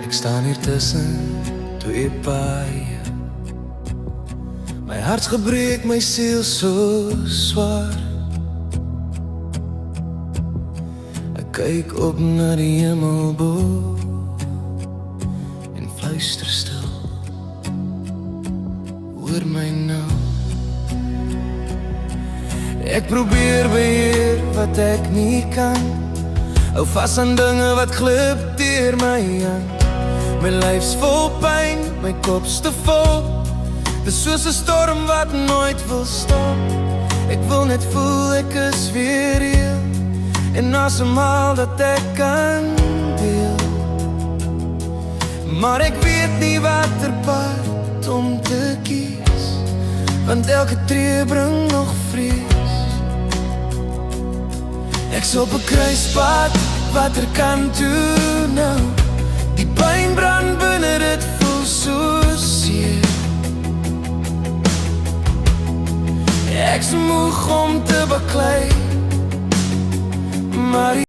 Ek staan hier tussen twee paaie. My hart gebreek, my siel so swaar. Ek kyk op na die hemel bo en fluister stil, hoor my nou. Ek probeer beheer wat ek nie kan, hou vas aan dinge wat glip deur my aan. My lyf's vol pyn, my kop's te vol. Dis soos 'n storm wat nooit wil stop. Ek wil net voel ek is weer heel en asemhaal dat ek kan deel. Maar ek weet nie watter pad om te kies, want elke tree bring nog vrees. Ek's op 'n kruispunt, watter kant toe nou? Die pyn brand binne, dit voel so seer. Ek's moeg om te baklei, maar